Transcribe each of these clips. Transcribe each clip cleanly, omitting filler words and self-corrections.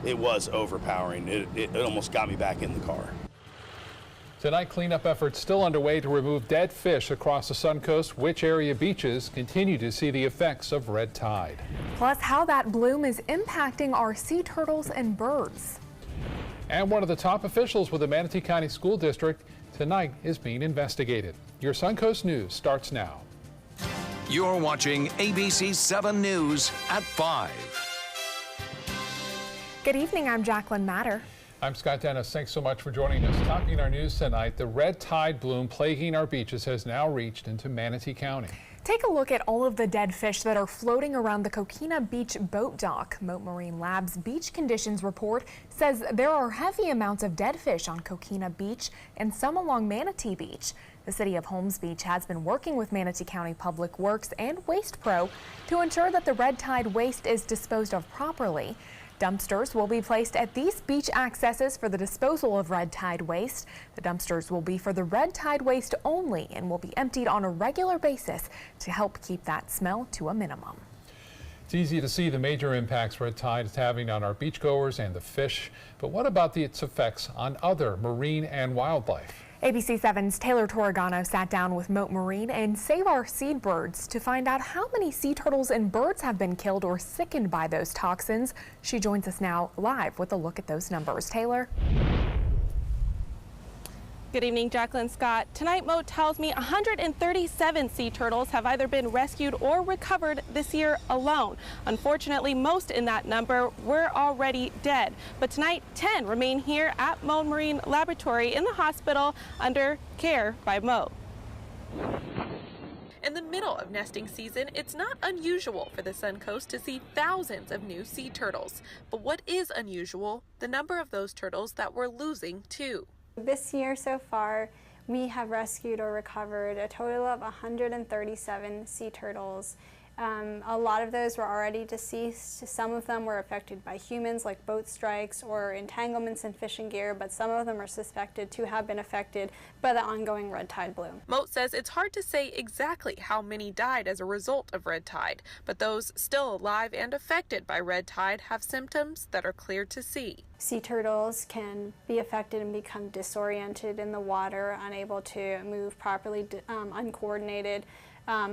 it was overpowering. It almost got me back in the car. Tonight, cleanup efforts still underway to remove dead fish across the Suncoast. Which area beaches continue to see the effects of red tide? Plus, how that bloom is impacting our sea turtles and birds. And one of the top officials with the Manatee County School District tonight is being investigated. Your Suncoast News starts now. You're watching ABC7 News at 5. Good evening, I'm Jacqueline Matter. I'm Scott Dennis. Thanks so much for joining us. Topping our news tonight, the red tide bloom plaguing our beaches has now reached into Manatee County. Take a look at all of the dead fish that are floating around the Coquina Beach boat dock. Mote Marine Lab's beach conditions report says there are heavy amounts of dead fish on Coquina Beach and some along Manatee Beach. The city of Holmes Beach has been working with Manatee County Public Works and Waste Pro to ensure that the red tide waste is disposed of properly. Dumpsters will be placed at these beach accesses for the disposal of red tide waste. The dumpsters will be for the red tide waste only and will be emptied on a regular basis to help keep that smell to a minimum. It's easy to see the major impacts red tide is having on our beachgoers and the fish, but what about its effects on other marine and wildlife? ABC7's Taylor Torregano sat down with Mote Marine and Save Our Seabirds to find out how many sea turtles and birds have been killed or sickened by those toxins. She joins us now live with a look at those numbers. Taylor? Good evening, Jacqueline. Scott. Tonight, Mote tells me 137 sea turtles have either been rescued or recovered this year alone. Unfortunately, most in that number were already dead. But tonight, 10 remain here at Mote Marine Laboratory in the hospital under care by Mote. In the middle of nesting season, it's not unusual for the Suncoast to see thousands of new sea turtles. But what is unusual? The number of those turtles that we're losing, too. This year so far, we have rescued or recovered a total of 137 sea turtles. A lot of those were already deceased. Some of them were affected by humans, like boat strikes or entanglements in fishing gear, but some of them are suspected to have been affected by the ongoing red tide bloom. Mote says it's hard to say exactly how many died as a result of red tide, but those still alive and affected by red tide have symptoms that are clear to see. Sea turtles can be affected and become disoriented in the water, unable to move properly, uncoordinated.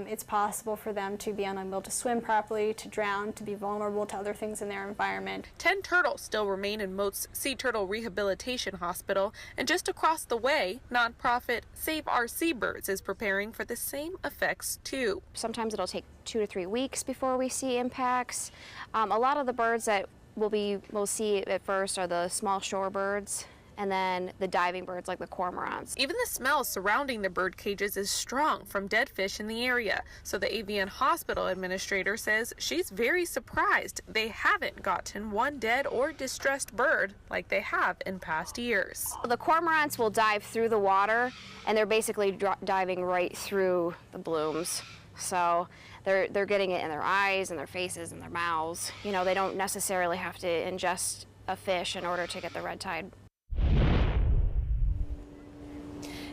It's possible for them to be unable to swim properly, to drown, to be vulnerable to other things in their environment. 10 turtles still remain in Mote's Sea Turtle Rehabilitation Hospital, and just across the way, nonprofit Save Our Seabirds is preparing for the same effects too. Sometimes it'll take 2 to 3 weeks before we see impacts. A lot of the birds that we'll see at first are the small shorebirds, and then the diving birds like the cormorants. Even the smell surrounding the bird cages is strong from dead fish in the area. So the AVN hospital administrator says she's very surprised they haven't gotten one dead or distressed bird like they have in past years. The cormorants will dive through the water, and they're basically diving right through the blooms. So they're getting it in their eyes and their faces and their mouths. You know, they don't necessarily have to ingest a fish in order to get the red tide.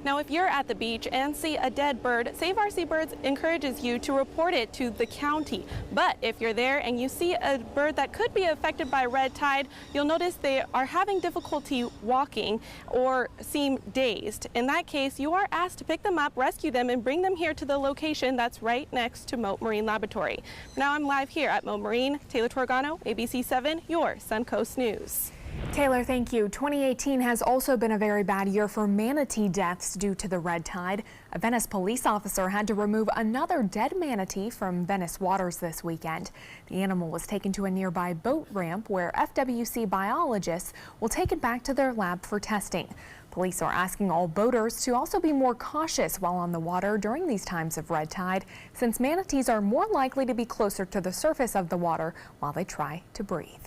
Now, if you're at the beach and see a dead bird, Save Our Seabirds encourages you to report it to the county. But if you're there and you see a bird that could be affected by red tide, you'll notice they are having difficulty walking or seem dazed. In that case, you are asked to pick them up, rescue them, and bring them here to the location that's right next to Mote Marine Laboratory. Now I'm live here at Mote Marine. Taylor Torregano, ABC7, your Suncoast News. Taylor, thank you. 2018 has also been a very bad year for manatee deaths due to the red tide. A Venice police officer had to remove another dead manatee from Venice waters this weekend. The animal was taken to a nearby boat ramp where FWC biologists will take it back to their lab for testing. Police are asking all boaters to also be more cautious while on the water during these times of red tide, since manatees are more likely to be closer to the surface of the water while they try to breathe.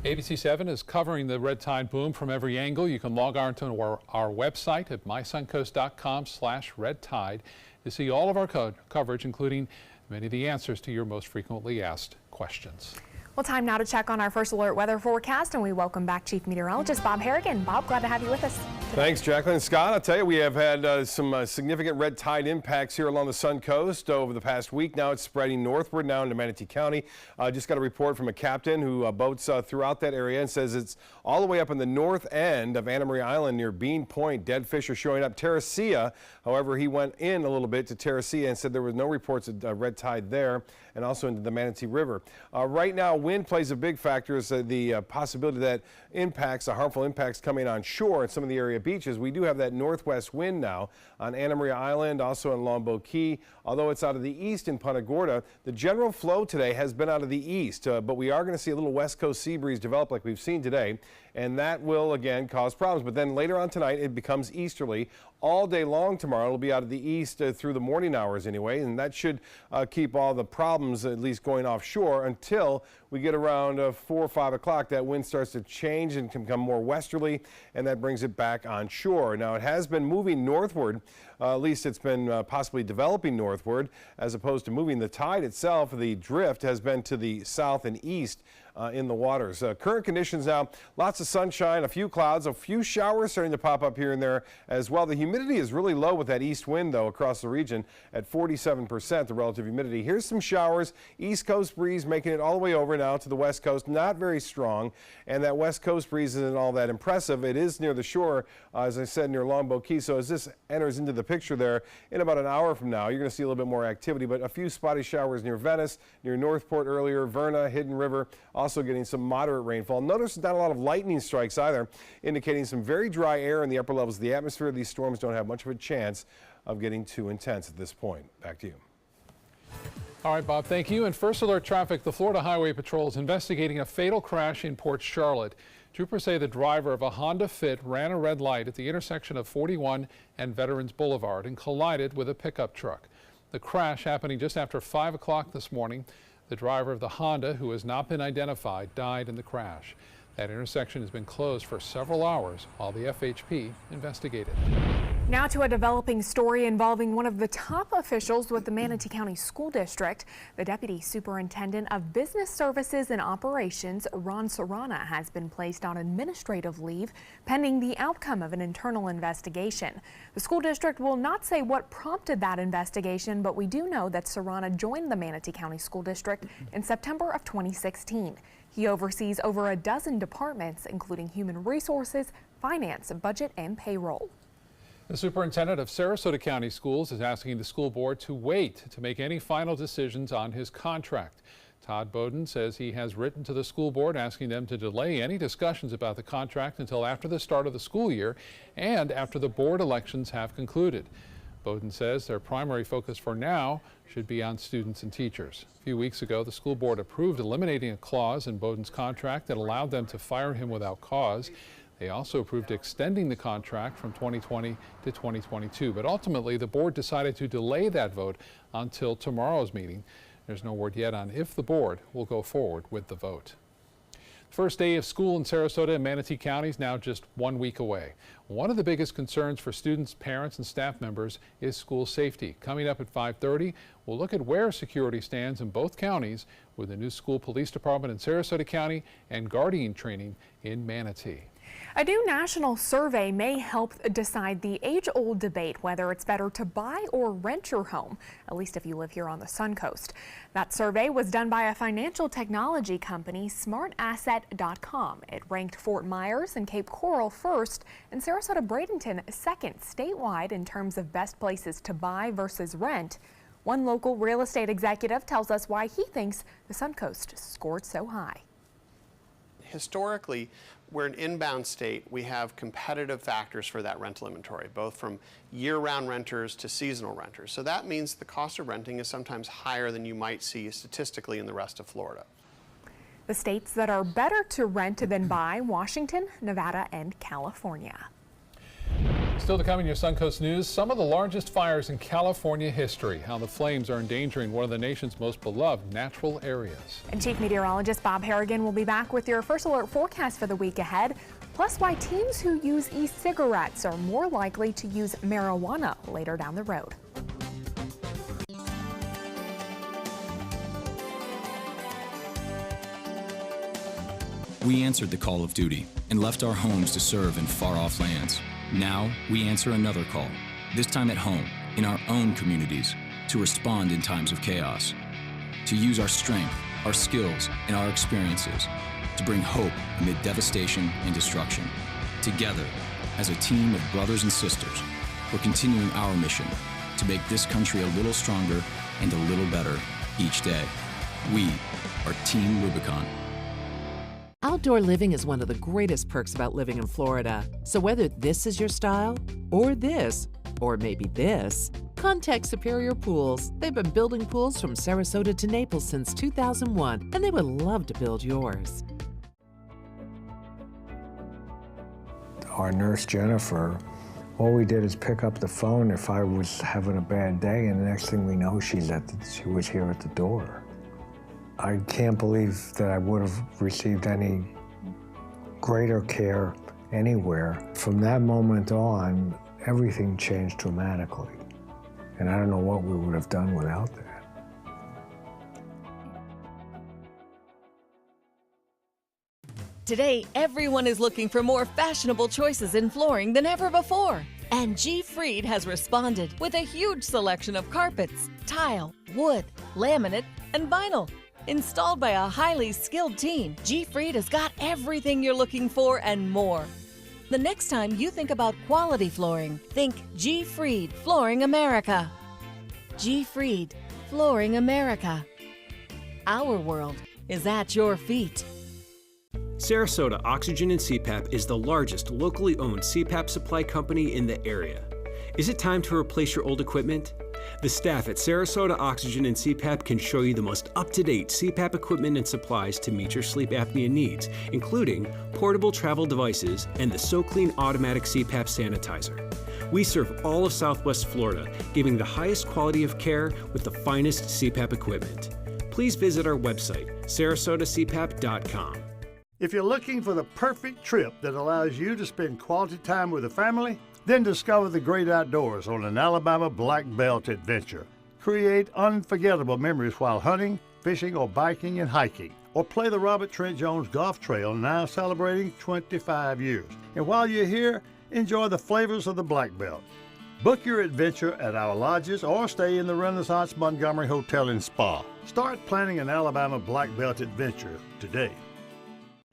ABC7 is covering the red tide boom from every angle. You can log on to our website at mysuncoast.com/red tide to see all of our coverage, including many of the answers to your most frequently asked questions. Well, time now to check on our first alert weather forecast, and we welcome back Chief Meteorologist Bob Harrigan. Bob, glad to have you with us today. Thanks, Jacqueline. Scott, I'll tell you, we have had some significant red tide impacts here along the Sun Coast over the past week. Now it's spreading northward now into Manatee County. Just got a report from a captain who boats throughout that area and says it's all the way up in the north end of Anna Maria Island near Bean Point. Dead fish are showing up. Terracea, however, he went in a little bit to Terracea and said there was no reports of red tide there, and also into the Manatee River. Right now, wind plays a big factor. Is the possibility that impacts, harmful impacts coming on shore in some of the area beaches. We do have that northwest wind now on Anna Maria Island, also in Longboat Key. Although it's out of the east in Punta Gorda, the general flow today has been out of the east, but we are going to see a little west coast sea breeze develop like we've seen today, and that will again cause problems. But then later on tonight, it becomes easterly. All day long tomorrow, it'll be out of the east through the morning hours anyway, and that should keep all the problems at least going offshore until we get around 4 or 5 o'clock. That wind starts to change and can become more westerly, and that brings it back on shore. Now, it has been moving northward. At least it's been possibly developing northward as opposed to moving. The tide itself, the drift, has been to the south and east in the waters. Current conditions now, lots of sunshine, a few clouds, a few showers starting to pop up here and there as well. The humidity is really low with that east wind, though, across the region at 47%, the relative humidity. Here's some showers. East coast breeze making it all the way over now to the west coast. Not very strong, and that west coast breeze isn't all that impressive. It is near the shore, as I said, near Longboat Key. So as this enters into the picture there, in about an hour from now, you're going to see a little bit more activity, but a few spotty showers near Venice, near Northport earlier, Verna, Hidden River, also getting some moderate rainfall. Notice not a lot of lightning strikes either, indicating some very dry air in the upper levels of the atmosphere. These storms don't have much of a chance of getting too intense at this point. Back to you. All right, Bob, thank you. And First Alert Traffic, the Florida Highway Patrol is investigating a fatal crash in Port Charlotte. Troopers say the driver of a Honda Fit ran a red light at the intersection of 41 and Veterans Boulevard and collided with a pickup truck. The crash happening just after 5 o'clock this morning. The driver of the Honda, who has not been identified, died in the crash. That intersection has been closed for several hours while the FHP investigated. Now to a developing story involving one of the top officials with the Manatee County School District. The Deputy Superintendent of Business Services and Operations, Ron Serrana, has been placed on administrative leave pending the outcome of an internal investigation. The school district will not say what prompted that investigation, but we do know that Serrana joined the Manatee County School District in September of 2016. He oversees over a dozen departments, including human resources, finance, budget, and payroll. The superintendent of Sarasota County Schools is asking the school board to wait to make any final decisions on his contract. Todd Bowden says he has written to the school board asking them to delay any discussions about the contract until after the start of the school year and after the board elections have concluded. Bowden says their primary focus for now should be on students and teachers. A few weeks ago, the school board approved eliminating a clause in Bowden's contract that allowed them to fire him without cause. They also approved extending the contract from 2020 to 2022, but ultimately the board decided to delay that vote until tomorrow's meeting. There's no word yet on if the board will go forward with the vote. First day of school in Sarasota and Manatee counties now just 1 week away. One of the biggest concerns for students, parents, and staff members is school safety. Coming up at 5:30, we'll look at where security stands in both counties with the new school police department in Sarasota County and guardian training in Manatee. A new national survey may help decide the age-old debate whether it's better to buy or rent your home, at least if you live here on the Sun Coast. That survey was done by a financial technology company, smartasset.com. It ranked Fort Myers and Cape Coral first and Sarasota-Bradenton second statewide in terms of best places to buy versus rent. One local real estate executive tells us why he thinks the Sun Coast scored so high. Historically, we're an inbound state. We have competitive factors for that rental inventory, both from year-round renters to seasonal renters. So that means the cost of renting is sometimes higher than you might see statistically in the rest of Florida. The states that are better to rent than buy: Washington, Nevada, and California. Still to come in your Suncoast News, some of the largest fires in California history, how the flames are endangering one of the nation's most beloved natural areas. And Chief Meteorologist Bob Harrigan will be back with your First Alert forecast for the week ahead, plus why teens who use e-cigarettes are more likely to use marijuana later down the road. We answered the call of duty and left our homes to serve in far-off lands. Now we answer another call, this time at home, in our own communities, to respond in times of chaos, to use our strength, our skills, and our experiences to bring hope amid devastation and destruction. Together, as a team of brothers and sisters, we're continuing our mission to make this country a little stronger and a little better each day. We are Team Rubicon. Outdoor living is one of the greatest perks about living in Florida. So whether this is your style, or this, or maybe this, contact Superior Pools. They've been building pools from Sarasota to Naples since 2001, and they would love to build yours. Our nurse, Jennifer, all we did is pick up the phone if I was having a bad day, and the next thing we know, she was here at the door. I can't believe that I would have received any greater care anywhere. From that moment on, everything changed dramatically. And I don't know what we would have done without that. Today, everyone is looking for more fashionable choices in flooring than ever before. And G. Fried has responded with a huge selection of carpets, tile, wood, laminate, and vinyl. Installed by a highly skilled team, G. Fried has got everything you're looking for and more. The next time you think about quality flooring, think G. Fried Flooring America. G. Fried Flooring America. Our world is at your feet. Sarasota Oxygen and CPAP is the largest locally owned CPAP supply company in the area. Is it time to replace your old equipment? The staff at Sarasota Oxygen and CPAP can show you the most up-to-date CPAP equipment and supplies to meet your sleep apnea needs, including portable travel devices and the SoClean automatic CPAP sanitizer. We serve all of Southwest Florida, giving the highest quality of care with the finest CPAP equipment. Please visit our website, sarasotacpap.com. If you're looking for the perfect trip that allows you to spend quality time with the family, then discover the great outdoors on an Alabama Black Belt adventure. Create unforgettable memories while hunting, fishing, or biking and hiking. Or play the Robert Trent Jones Golf Trail, now celebrating 25 years. And while you're here, enjoy the flavors of the Black Belt. Book your adventure at our lodges or stay in the Renaissance Montgomery Hotel and Spa. Start planning an Alabama Black Belt adventure today.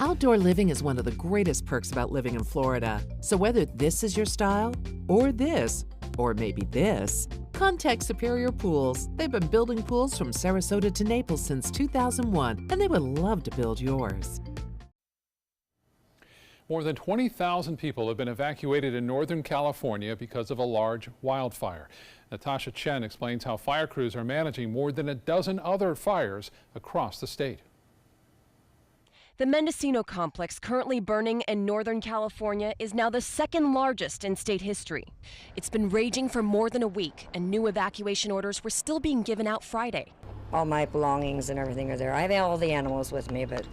Outdoor living is one of the greatest perks about living in Florida. So whether this is your style, or this, or maybe this, contact Superior Pools. They've been building pools from Sarasota to Naples since 2001, and they would love to build yours. More than 20,000 people have been evacuated in Northern California because of a large wildfire. Natasha Chen explains how fire crews are managing more than a dozen other fires across the state. The Mendocino complex, currently burning in Northern California, is now the second largest in state history. It's been raging for more than a week, and new evacuation orders were still being given out Friday. All my belongings and everything are there. I have all the animals with me, but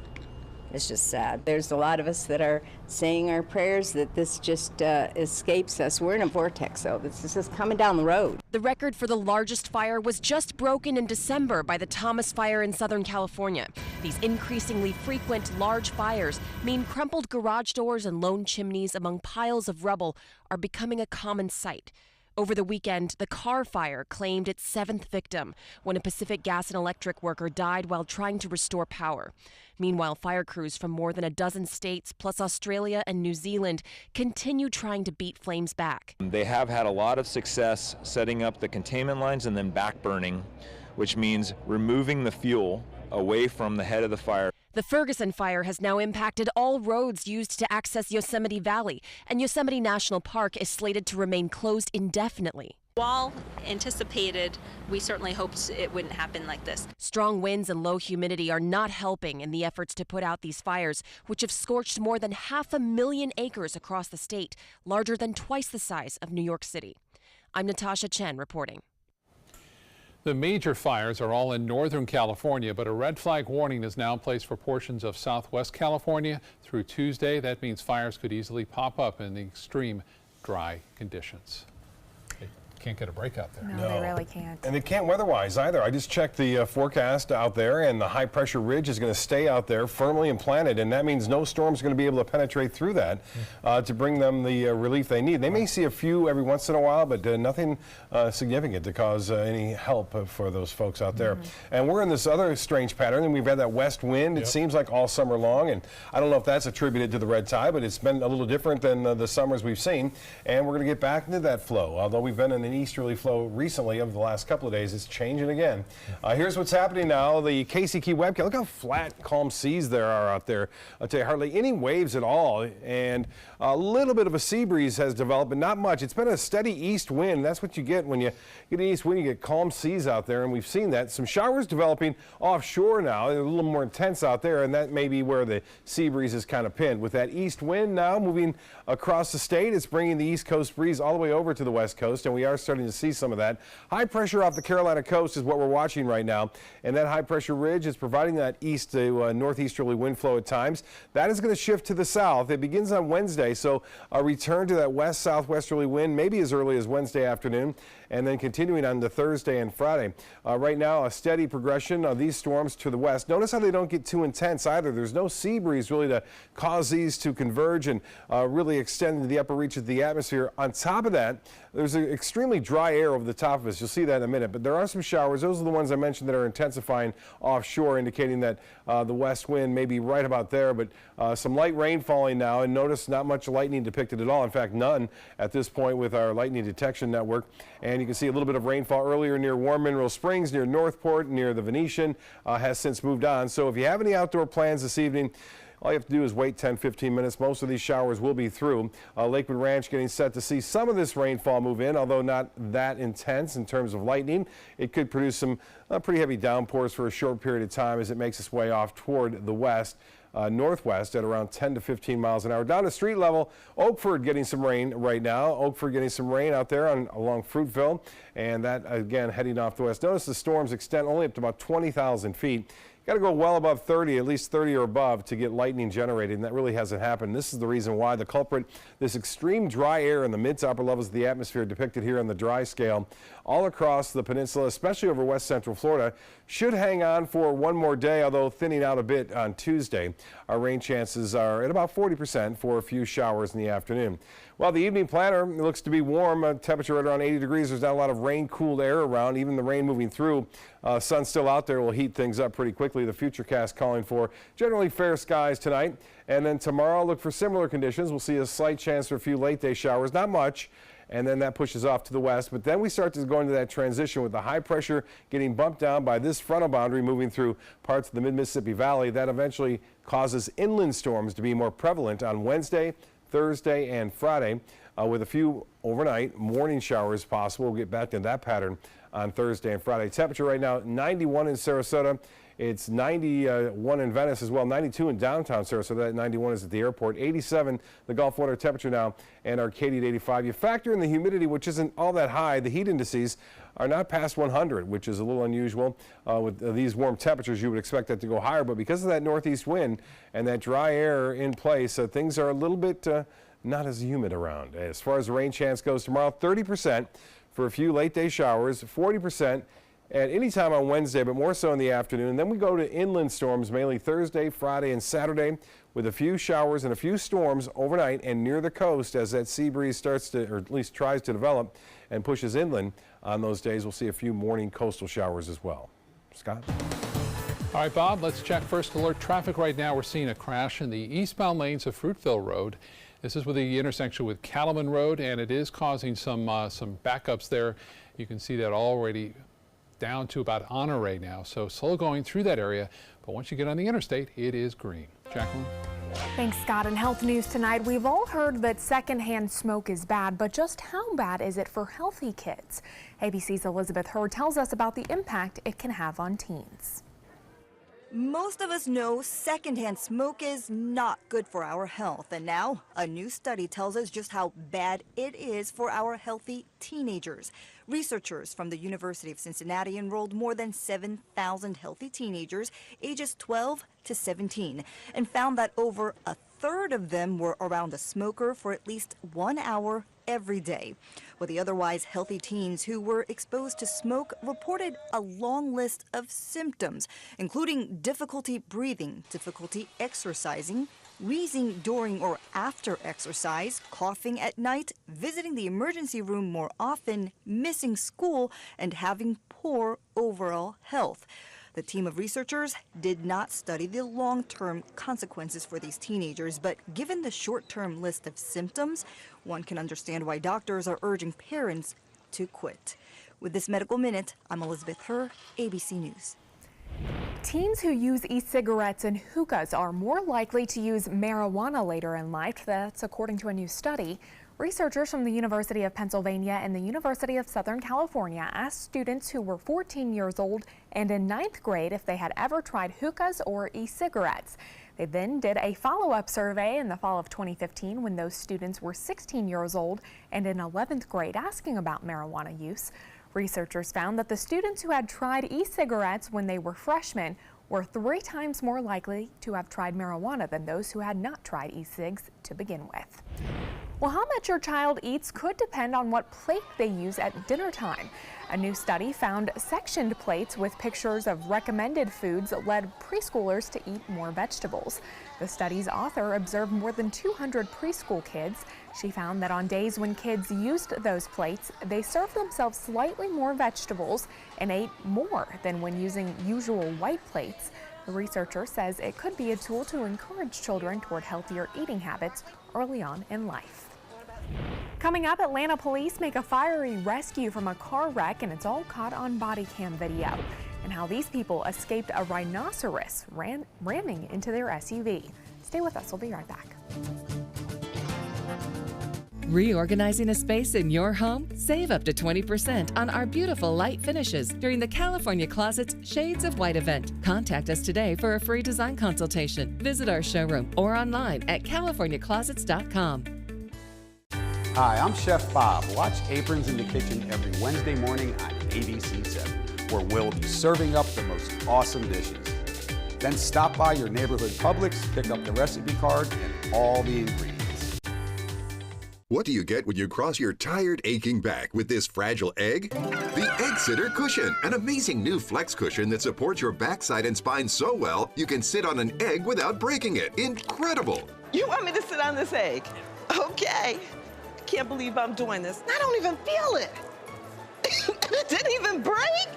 it's just sad. There's a lot of us that are saying our prayers that this just escapes us. We're in a vortex, though. This is just coming down the road. The record for the largest fire was just broken in December by the Thomas Fire in Southern California. These increasingly frequent large fires mean crumpled garage doors and lone chimneys among piles of rubble are becoming a common sight. Over the weekend, the Carr Fire claimed its 7th victim when a Pacific Gas and Electric worker died while trying to restore power. Meanwhile, fire crews from more than a dozen states, plus Australia and New Zealand, continue trying to beat flames back. They have had a lot of success setting up the containment lines and then back burning, which means removing the fuel away from the head of the fire. The Ferguson fire has now impacted all roads used to access Yosemite Valley, and Yosemite National Park is slated to remain closed indefinitely. While anticipated, we certainly hoped it wouldn't happen like this. Strong winds and low humidity are not helping in the efforts to put out these fires, which have scorched more than 500,000 acres across the state, larger than twice the size of New York City. I'm Natasha Chen reporting. The major fires are all in Northern California, but a red flag warning is now in place for portions of Southwest California through Tuesday. That means fires could easily pop up in the extreme dry conditions. can't get a break out there. No, they really can't. And they can't weather-wise either. I just checked the forecast out there, and the high-pressure ridge is going to stay out there firmly implanted, and that means no storm's going to be able to penetrate through that to bring them the relief they need. They may see a few every once in a while, but nothing significant to cause any help for those folks out there. And we're in this other strange pattern, and we've had that west wind, it seems like all summer long, and I don't know if that's attributed to the red tide, but it's been a little different than the summers we've seen, and we're going to get back into that flow. Although we've been in an easterly flow recently over the last couple of days, it's changing again. Here's what's happening now. The Casey Key webcam, look how flat, calm seas there are out there. I'll tell you, hardly any waves at all, and a little bit of a sea breeze has developed, but not much. It's been a steady east wind. That's what you get when you get an east wind. You get calm seas out there, and we've seen that. Some showers developing offshore now. They're a little more intense out there, and that may be where the sea breeze is kind of pinned. With that east wind now moving across the state, it's bringing the east coast breeze all the way over to the west coast, and we are starting to see some of that. High pressure off the Carolina coast is what we're watching right now, and that high pressure ridge is providing that east to northeasterly wind flow at times. That is going to shift to the south. It begins on Wednesday, so a return to that west-southwesterly wind maybe as early as Wednesday afternoon, and then continuing on to Thursday and Friday. Right now, a steady progression of these storms to the west. Notice how they don't get too intense either. There's no sea breeze really to cause these to converge and really extend into the upper reaches of the atmosphere. On top of that, there's an extremely dry air over the top of us. You'll see that in a minute, but there are some showers. Those are the ones I mentioned that are intensifying offshore, indicating that the west wind may be right about there, but some light rain falling now, and notice not much lightning depicted at all. In fact, none at this point with our lightning detection network. And you can see a little bit of rainfall earlier near Warm Mineral Springs, near Northport, near the Venetian, has since moved on. So if you have any outdoor plans this evening, all you have to do is wait 10-15 minutes. Most of these showers will be through. Lakewood Ranch getting set to see some of this rainfall move in, although not that intense in terms of lightning. It could produce some pretty heavy downpours for a short period of time as it makes its way off toward the west. Northwest at around 10 to 15 miles an hour. Down to street level, Oakford getting some rain right now. Oakford getting some rain out there along Fruitville, and that again heading off the west. Notice the storms extend only up to about 20,000 feet. Got to go well above 30, at least 30 or above, to get lightning generated, and that really hasn't happened. This is the reason why. The culprit, this extreme dry air in the mid to upper levels of the atmosphere depicted here on the dry scale all across the peninsula, especially over west central Florida, should hang on for one more day, although thinning out a bit on Tuesday. Our rain chances are at about 40% for a few showers in the afternoon. Well, the evening planner looks to be warm, temperature right around 80 degrees. There's not a lot of rain-cooled air around, even the rain moving through. Sun's still out there will heat things up pretty quickly. The Futurecast calling for generally fair skies tonight. And then tomorrow, look for similar conditions. We'll see a slight chance for a few late-day showers, not much. And then that pushes off to the west. But then we start to go into that transition with the high pressure getting bumped down by this frontal boundary moving through parts of the mid-Mississippi Valley. That eventually causes inland storms to be more prevalent on Wednesday, Thursday, and Friday, with a few overnight morning showers possible. We'll get back to that pattern on Thursday and Friday. Temperature right now 91 in Sarasota. It's 91 in Venice as well, 92 in downtown Sarasota. That 91 is at the airport. 87 the Gulf water temperature now, and Arcadia at 85. You factor in the humidity, which isn't all that high. The heat indices are not past 100, which is a little unusual. With these warm temperatures, you would expect that to go higher, but because of that northeast wind and that dry air in place, things are a little bit not as humid around. As far as the rain chance goes tomorrow, 30% for a few late day showers, 40% at any time on Wednesday, but more so in the afternoon. Then we go to inland storms, mainly Thursday, Friday, and Saturday, with a few showers and a few storms overnight and near the coast as that sea breeze starts to, or at least tries to develop and pushes inland on those days. We'll see a few morning coastal showers as well. Scott? All right, Bob, let's check first alert traffic right now. We're seeing a crash in the eastbound lanes of Fruitville Road. This is with the intersection with Cattleman Road, and it is causing some backups there. You can see that already down to about Honore now, so slow going through that area, but once you get on the interstate, it is green. Jacqueline? Thanks, Scott. In health news tonight, we've all heard that secondhand smoke is bad, but just how bad is it for healthy kids? ABC's Elizabeth Hurd tells us about the impact it can have on teens. Most of us know secondhand smoke is not good for our health, and now a new study tells us just how bad it is for our healthy teenagers. Researchers from the University of Cincinnati enrolled more than 7,000 healthy teenagers ages 12 to 17 and found that over a third of them were around a smoker for at least 1 hour every day. Well, the otherwise healthy teens who were exposed to smoke reported a long list of symptoms, including difficulty breathing, difficulty exercising, wheezing during or after exercise, coughing at night, visiting the emergency room more often, missing school, and having poor overall health. The team of researchers did not study the long-term consequences for these teenagers, but given the short-term list of symptoms, one can understand why doctors are urging parents to quit. With this Medical Minute, I'm Elizabeth Herr, ABC News. Teens who use e-cigarettes and hookahs are more likely to use marijuana later in life. That's according to a new study. Researchers from the University of Pennsylvania and the University of Southern California asked students who were 14 years old and in 9th grade if they had ever tried hookahs or e-cigarettes. They then did a follow-up survey in the fall of 2015 when those students were 16 years old and in 11th grade asking about marijuana use. Researchers found that the students who had tried e-cigarettes when they were freshmen were 3 times more likely to have tried marijuana than those who had not tried e-cigs to begin with. Well, how much your child eats could depend on what plate they use at dinner time. A new study found sectioned plates with pictures of recommended foods led preschoolers to eat more vegetables. The study's author observed more than 200 preschool kids. She found that on days when kids used those plates, they served themselves slightly more vegetables and ate more than when using usual white plates. The researcher says it could be a tool to encourage children toward healthier eating habits early on in life. Coming up, Atlanta police make a fiery rescue from a car wreck, and it's all caught on body cam video. And how these people escaped a rhinoceros ramming into their SUV. Stay with us, we'll be right back. Reorganizing a space in your home? Save up to 20% on our beautiful light finishes during the California Closet's Shades of White event. Contact us today for a free design consultation. Visit our showroom or online at californiaclosets.com. Hi, I'm Chef Bob. Watch Aprons in the Kitchen every Wednesday morning on ABC7, where we'll be serving up the most awesome dishes. Then stop by your neighborhood Publix, pick up the recipe card and all the ingredients. What do you get when you cross your tired, aching back with this fragile egg? The Egg Sitter Cushion, an amazing new flex cushion that supports your backside and spine so well you can sit on an egg without breaking it. Incredible! You want me to sit on this egg? Okay. Can't believe I'm doing this. I don't even feel it. It didn't even break?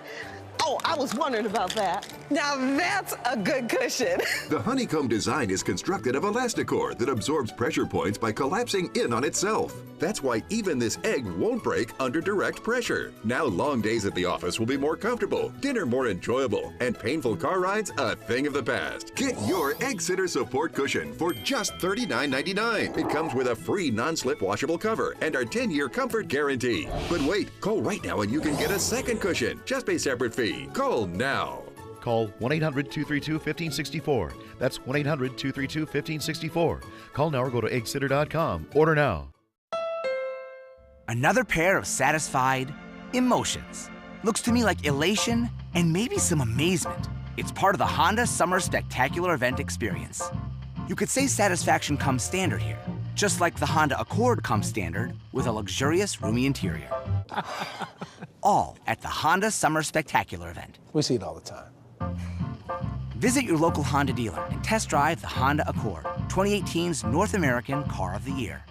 Oh, I was wondering about that. Now that's a good cushion. The honeycomb design is constructed of Elasticore that absorbs pressure points by collapsing in on itself. That's why even this egg won't break under direct pressure. Now long days at the office will be more comfortable, dinner more enjoyable, and painful car rides a thing of the past. Get your Egg Sitter Support Cushion for just $39.99. It comes with a free non-slip washable cover and our 10-year comfort guarantee. But wait, call right now and you can get a second cushion. Just pay separate fee. Call now. Call 1-800-232-1564. That's 1-800-232-1564. Call now or go to eggsitter.com. Order now. Another pair of satisfied emotions. Looks to me like elation and maybe some amazement. It's part of the Honda Summer Spectacular Event experience. You could say satisfaction comes standard here, just like the Honda Accord comes standard with a luxurious, roomy interior. All at the Honda Summer Spectacular Event. We see it all the time. Visit your local Honda dealer and test drive the Honda Accord, 2018's North American Car of the Year.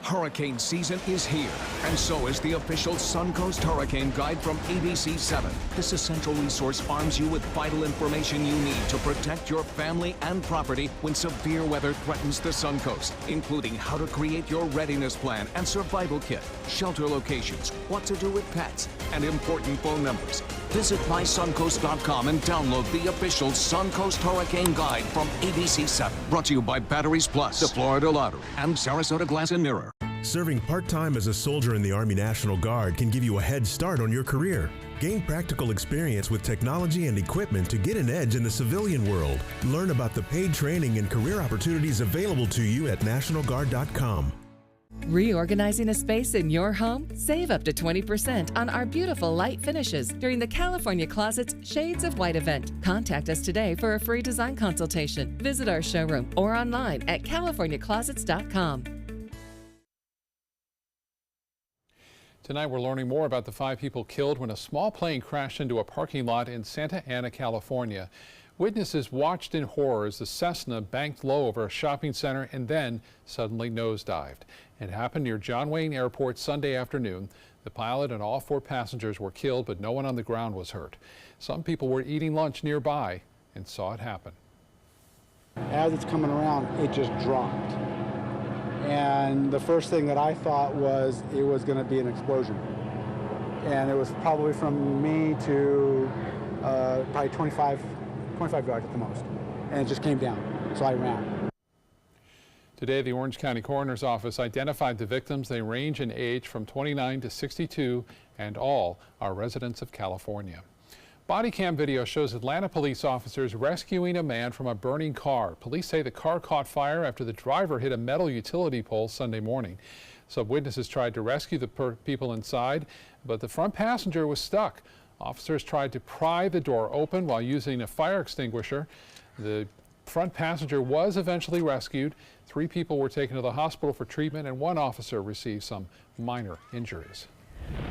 Hurricane season is here, and so is the official Suncoast Hurricane Guide from ABC7. This essential resource arms you with vital information you need to protect your family and property when severe weather threatens the Suncoast, including how to create your readiness plan and survival kit, shelter locations, what to do with pets, and important phone numbers. Visit mysuncoast.com and download the official Suncoast Hurricane Guide from ABC7. Brought to you by Batteries Plus, the Florida Lottery, and Sarasota Glass and Mirror. Serving part-time as a soldier in the Army National Guard can give you a head start on your career. Gain practical experience with technology and equipment to get an edge in the civilian world. Learn about the paid training and career opportunities available to you at nationalguard.com. Reorganizing a space in your home? Save up to 20% on our beautiful light finishes during the California Closet's Shades of White event. Contact us today for a free design consultation. Visit our showroom or online at californiaclosets.com. Tonight we're learning more about the 5 people killed when a small plane crashed into a parking lot in Santa Ana, California. Witnesses watched in horror as the Cessna banked low over a shopping center and then suddenly nosedived. It happened near John Wayne Airport Sunday afternoon. The pilot and all 4 passengers were killed, but no one on the ground was hurt. Some people were eating lunch nearby and saw it happen. As it's coming around, it just dropped. And the first thing that I thought was it was going to be an explosion. And it was probably from me to probably 25 yards at the most. And it just came down, so I ran. Today, the Orange County Coroner's Office identified the victims. They range in age from 29 to 62, and all are residents of California. Body cam video shows Atlanta police officers rescuing a man from a burning car. Police say the car caught fire after the driver hit a metal utility pole Sunday morning. Some witnesses tried to rescue the people inside, but the front passenger was stuck. Officers tried to pry the door open while using a fire extinguisher. The front passenger was eventually rescued. 3 people were taken to the hospital for treatment, and 1 officer received some minor injuries.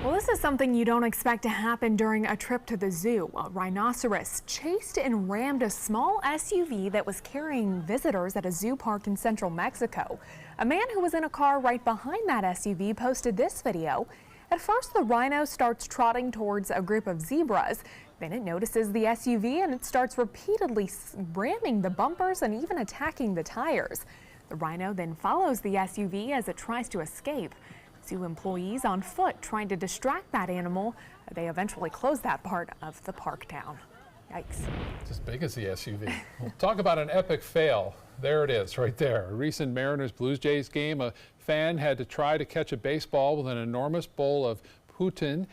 Well, this is something you don't expect to happen during a trip to the zoo. A rhinoceros chased and rammed a small SUV that was carrying visitors at a zoo park in central Mexico. A man who was in a car right behind that SUV posted this video. At first, the rhino starts trotting towards a group of zebras. Then it notices the SUV and it starts repeatedly ramming the bumpers and even attacking the tires. The rhino then follows the SUV as it tries to escape. Zoo employees on foot trying to distract that animal. They eventually closed that part of the park down. Yikes. It's as big as the SUV. We'll talk about an epic fail. There it is, right there. A recent Mariners-Blue Jays game, a fan had to try to catch a baseball with an enormous bowl of poutine.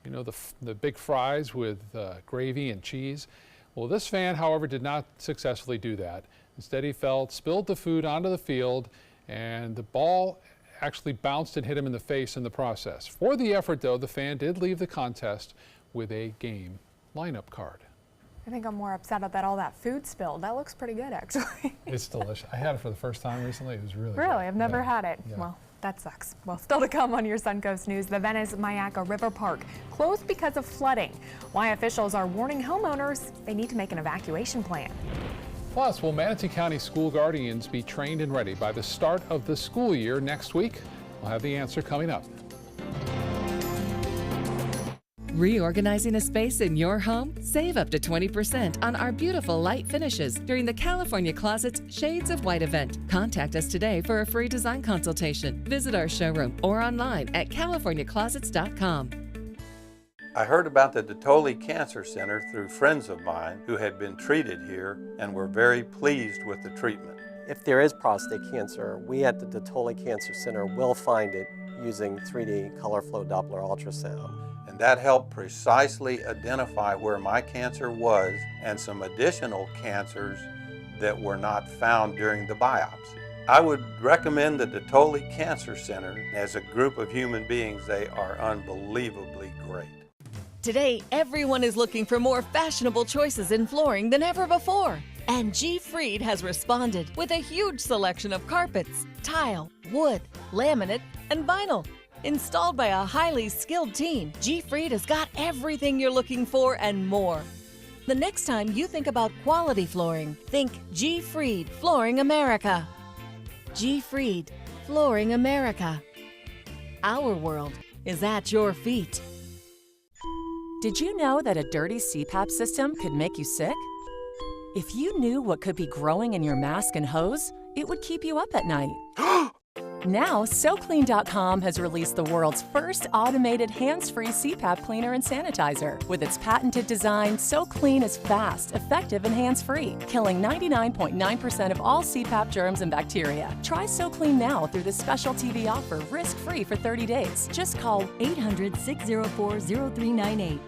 You know, the big fries with gravy and cheese. Well, this fan, however, did not successfully do that. Instead, he spilled the food onto the field, and the ball actually bounced and hit him in the face in the process. For the effort, though, the fan did leave the contest with a game lineup card. I think I'm more upset about all that food spilled. That looks pretty good, actually. It's delicious. I had it for the first time recently. It was really Really? good. I've never had it. Yeah. Well, that sucks. Well, still to come on your Suncoast News, the Venice-Mayaca River Park closed because of flooding. Why officials are warning homeowners they need to make an evacuation plan. Plus, will Manatee County school guardians be trained and ready by the start of the school year next week? We'll have the answer coming up. Reorganizing a space in your home? Save up to 20% on our beautiful light finishes during the California Closet's Shades of White event. Contact us today for a free design consultation. Visit our showroom or online at californiaclosets.com. I heard about the Detoli Cancer Center through friends of mine who had been treated here and were very pleased with the treatment. If there is prostate cancer, we at the Detoli Cancer Center will find it using 3D color flow Doppler ultrasound. And that helped precisely identify where my cancer was and some additional cancers that were not found during the biopsy. I would recommend the Detoli Cancer Center. As a group of human beings, they are unbelievably great. Today, everyone is looking for more fashionable choices in flooring than ever before. And G. Fried has responded with a huge selection of carpets, tile, wood, laminate, and vinyl. Installed by a highly skilled team, G. Fried has got everything you're looking for and more. The next time you think about quality flooring, think G. Fried Flooring America. G. Fried Flooring America. Our world is at your feet. Did you know that a dirty CPAP system could make you sick? If you knew what could be growing in your mask and hose, it would keep you up at night. Now, SoClean.com has released the world's first automated hands-free CPAP cleaner and sanitizer. With its patented design, SoClean is fast, effective, and hands-free, killing 99.9% of all CPAP germs and bacteria. Try SoClean now through this special TV offer, risk-free for 30 days. Just call 800-604-0398.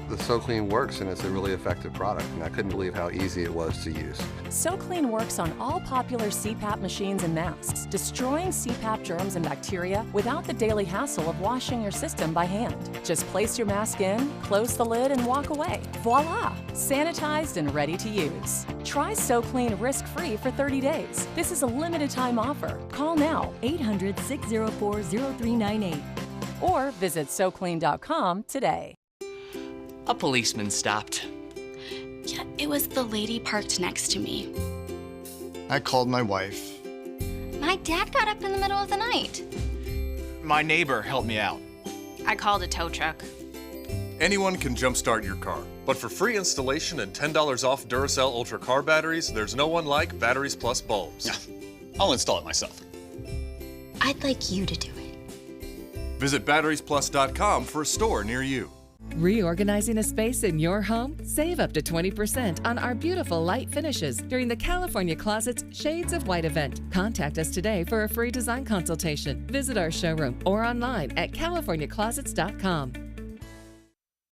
The SoClean works, and it's a really effective product, and I couldn't believe how easy it was to use. SoClean works on all popular CPAP machines and masks, destroying CPAP germs and bacteria without the daily hassle of washing your system by hand. Just place your mask in, close the lid, and walk away. Voila! Sanitized and ready to use. Try SoClean risk-free for 30 days. This is a limited time offer. Call now, 800-604-0398. or visit SoClean.com today. A policeman stopped. Yeah, it was the lady parked next to me. I called my wife. My dad got up in the middle of the night. My neighbor helped me out. I called a tow truck. Anyone can jumpstart your car, but for free installation and $10 off Duracell Ultra car batteries, there's no one like Batteries Plus bulbs. Yeah, I'll install it myself. I'd like you to do it. Visit batteriesplus.com for a store near you. Reorganizing a space in your home? Save up to 20% on our beautiful light finishes during the California Closet's Shades of White event. Contact us today for a free design consultation. Visit our showroom or online at californiaclosets.com.